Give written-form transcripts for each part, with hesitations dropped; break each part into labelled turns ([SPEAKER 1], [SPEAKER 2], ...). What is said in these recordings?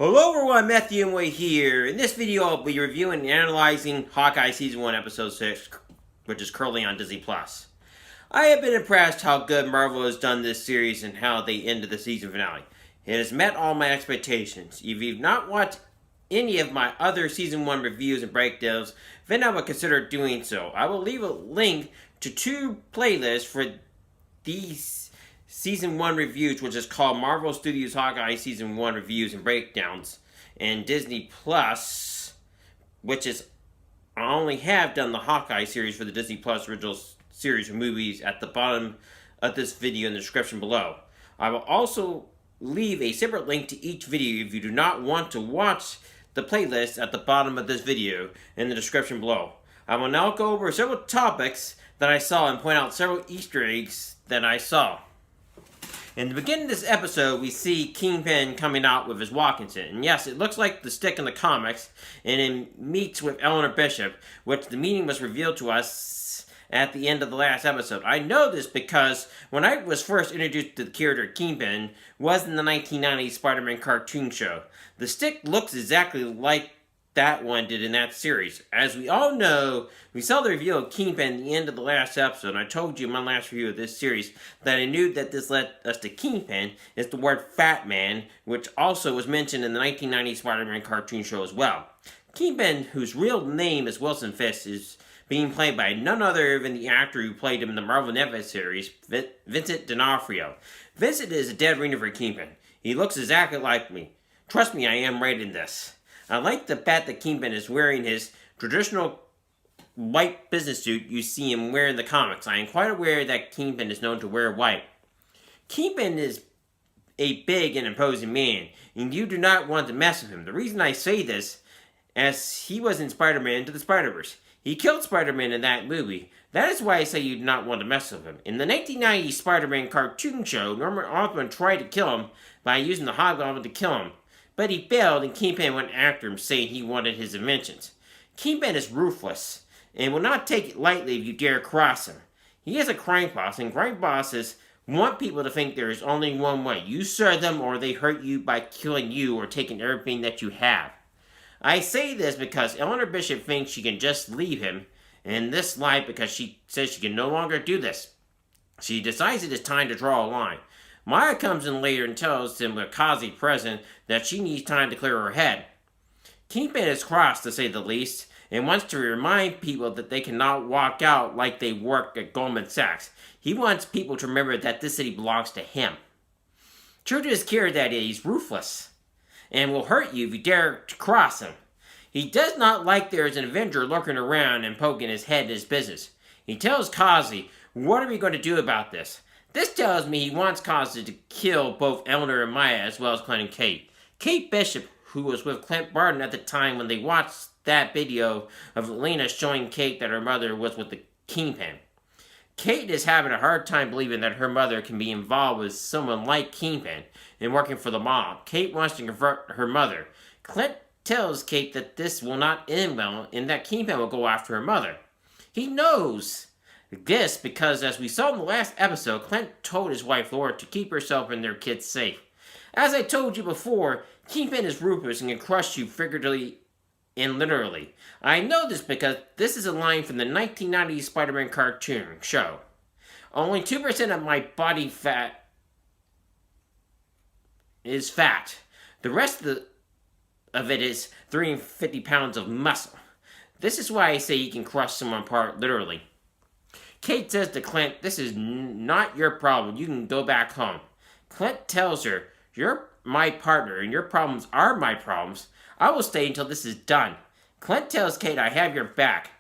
[SPEAKER 1] Hello everyone, Matthew and Wade here. In this video, I'll be reviewing and analyzing Hawkeye Season 1, Episode 6, which is currently on Disney+. I have been impressed how good Marvel has done this series and how they ended the season finale. It has met all my expectations. If you've not watched any of my other Season 1 reviews and breakdowns, then I would consider doing so. I will leave a link to two playlists for these Season 1 reviews, which is called Marvel Studios Hawkeye Season 1 Reviews and Breakdowns, and Disney Plus, which is, I only have done the Hawkeye series for the Disney Plus original series of movies at the bottom of this video in the description below. I will also leave a separate link to each video if you do not want to watch the playlist at the bottom of this video in the description below. I will now go over several topics that I saw and point out several Easter eggs that I saw. In the beginning of this episode, we see Kingpin coming out with his walking stick. And yes, it looks like the stick in the comics, and it meets with Eleanor Bishop, which the meaning was revealed to us at the end of the last episode. I know this because when I was first introduced to the character Kingpin was in the 1990s Spider-Man cartoon show. The stick looks exactly like that one did in that series. As we all know, we saw the reveal of Kingpin at the end of the last episode, and I told you in my last review of this series that I knew that this led us to Kingpin is the word Fat Man, which also was mentioned in the 1990 Spider-Man cartoon show as well. Kingpin, whose real name is Wilson Fisk, is being played by none other than the actor who played him in the Marvel Netflix series, Vincent D'Onofrio. Vincent is a dead ringer for Kingpin. He looks exactly like me. Trust me, I am right in this. I like the fact that Kingpin is wearing his traditional white business suit you see him wear in the comics. I am quite aware that Kingpin is known to wear white. Kingpin is a big and imposing man, and you do not want to mess with him. The reason I say this, as he was in Spider-Man Into the Spider-Verse. He killed Spider-Man in that movie. That is why I say you do not want to mess with him. In the 1990 Spider-Man cartoon show, Norman Osborn tried to kill him by using the Hobgoblin to kill him. But he failed, and Kingpin went after him, saying he wanted his inventions. Kingpin is ruthless, and will not take it lightly if you dare cross him. He is a crime boss, and crime bosses want people to think there is only one way. You serve them, or they hurt you by killing you or taking everything that you have. I say this because Eleanor Bishop thinks she can just leave him in this life because she says she can no longer do this. She decides it is time to draw a line. Maya comes in later and tells him with Kazi present that she needs time to clear her head. Kingpin is cross, to say the least, and wants to remind people that they cannot walk out like they work at Goldman Sachs. He wants people to remember that this city belongs to him. True to his character that he's ruthless, and will hurt you if you dare to cross him. He does not like there is an Avenger lurking around and poking his head in his business. He tells Kazi, "What are we going to do about this?" This tells me he wants Kazi to kill both Eleanor and Maya, as well as Clint and Kate. Kate Bishop, who was with Clint Barton at the time when they watched that video of Lena showing Kate that her mother was with the Kingpin. Kate is having a hard time believing that her mother can be involved with someone like Kingpin and working for the mob. Kate wants to convert her mother. Clint tells Kate that this will not end well and that Kingpin will go after her mother. He knows this because, as we saw in the last episode, Clint told his wife Laura to keep herself and their kids safe. As I told you before, Kingpin is ruthless and can crush you figuratively and literally. I know this because this is a line from the 1990 Spider-Man cartoon show. Only 2% of my body fat is fat. The rest of it is 350 pounds of muscle. This is why I say he can crush someone apart literally. Kate says to Clint, "This is not your problem. You can go back home." Clint tells her, "You're my partner, and your problems are my problems. I will stay until this is done." Clint tells Kate, "I have your back."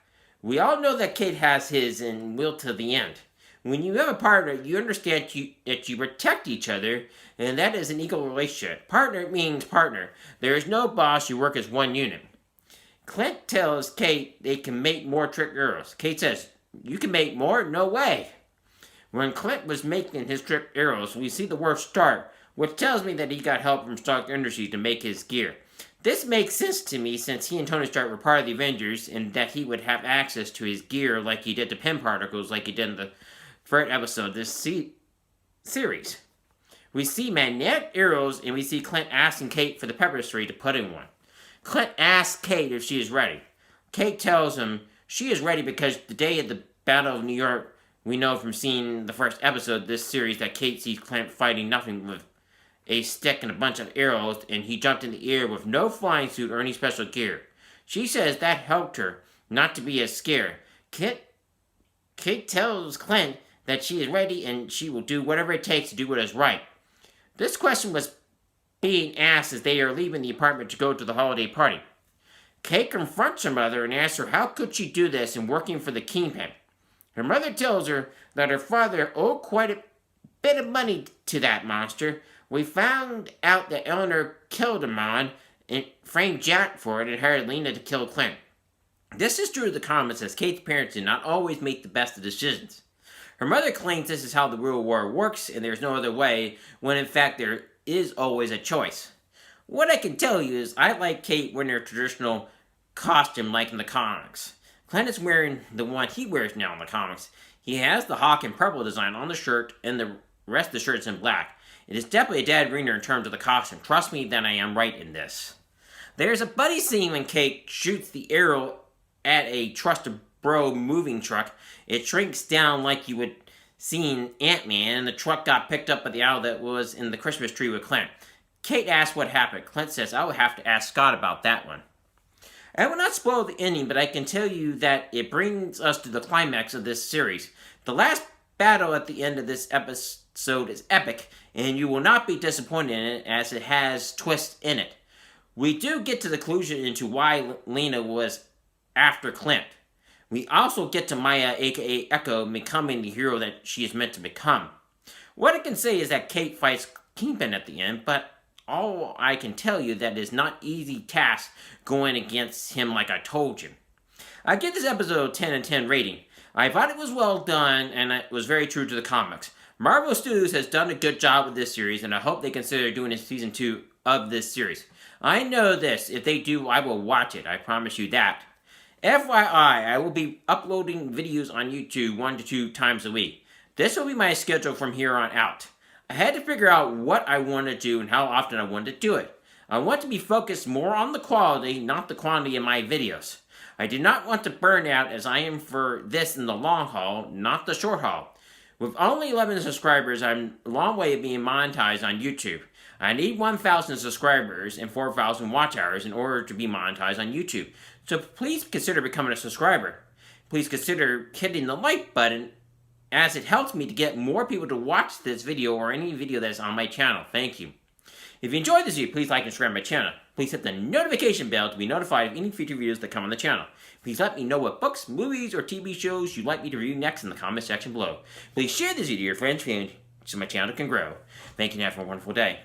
[SPEAKER 1] We all know that Kate has his and will to the end. When you have a partner, you understand that you protect each other, and that is an equal relationship. Partner means partner. There is no boss. You work as one unit. Clint tells Kate they can make more trick arrows. Kate says, "You can make more? No way." When Clint was making his trick arrows, we see the word start, which tells me that he got help from Stark Industries to make his gear. This makes sense to me since he and Tony Stark were part of the Avengers and that he would have access to his gear like he did to Pym particles like he did in the third episode of this series. We see magnetic arrows, and we see Clint asking Kate for the pepper spray to put in one. Clint asks Kate if she is ready. Kate tells him she is ready because the day of the Battle of New York, we know from seeing the first episode of this series that Kate sees Clint fighting nothing with a stick and a bunch of arrows, and he jumped in the air with no flying suit or any special gear. She says that helped her not to be as scared. Kate tells Clint that she is ready and she will do whatever it takes to do what is right. This question was being asked as they are leaving the apartment to go to the holiday party. Kate confronts her mother and asks her how could she do this in working for the Kingpin. Her mother tells her that her father owed quite a bit of money to that monster. We found out that Eleanor killed him and framed Jack for it and hired Lena to kill Clint. This is true of the comics, as Kate's parents did not always make the best of decisions. Her mother claims this is how the real world works and there's no other way, when in fact there is always a choice. What I can tell you is I like Kate wearing her traditional costume like in the comics. Clint is wearing the one he wears now in the comics. He has the hawk and purple design on the shirt and the rest of the shirt's in black. It is definitely a dead ringer in terms of the costume. Trust me that I am right in this. There's a buddy scene when Kate shoots the arrow at a Trusted Bro moving truck. It shrinks down like you would see in Ant-Man, and the truck got picked up by the owl that was in the Christmas tree with Clint. Kate asks what happened. Clint says, I will have to ask Scott about that one. I will not spoil the ending, but I can tell you that it brings us to the climax of this series. The last battle at the end of this episode is epic, and you will not be disappointed in it as it has twists in it. We do get to the conclusion into why Lena was after Clint. We also get to Maya, aka Echo, becoming the hero that she is meant to become. What I can say is that Kate fights Kingpin at the end, but all I can tell you that it is not easy task going against him like I told you. I give this episode a 10 and 10 rating. I thought it was well done and it was very true to the comics. Marvel Studios has done a good job with this series, and I hope they consider doing a season 2 of this series. I know this, if they do, I will watch it, I promise you that. FYI, I will be uploading videos on YouTube 1 to 2 times a week. This will be my schedule from here on out. I had to figure out what I want to do and how often I want to do it. I want to be focused more on the quality, not the quantity of my videos. I do not want to burn out, as I am for this in the long haul, not the short haul. With only 11 subscribers, I'm a long way of being monetized on YouTube. I need 1,000 subscribers and 4,000 watch hours in order to be monetized on YouTube. So please consider becoming a subscriber. Please consider hitting the like button, as it helps me to get more people to watch this video or any video that is on my channel. Thank you. If you enjoyed this video, please like and subscribe to my channel. Please hit the notification bell to be notified of any future videos that come on the channel. Please let me know what books, movies, or TV shows you'd like me to review next in the comment section below. Please share this video to your friends so my channel can grow. Thank you and have a wonderful day.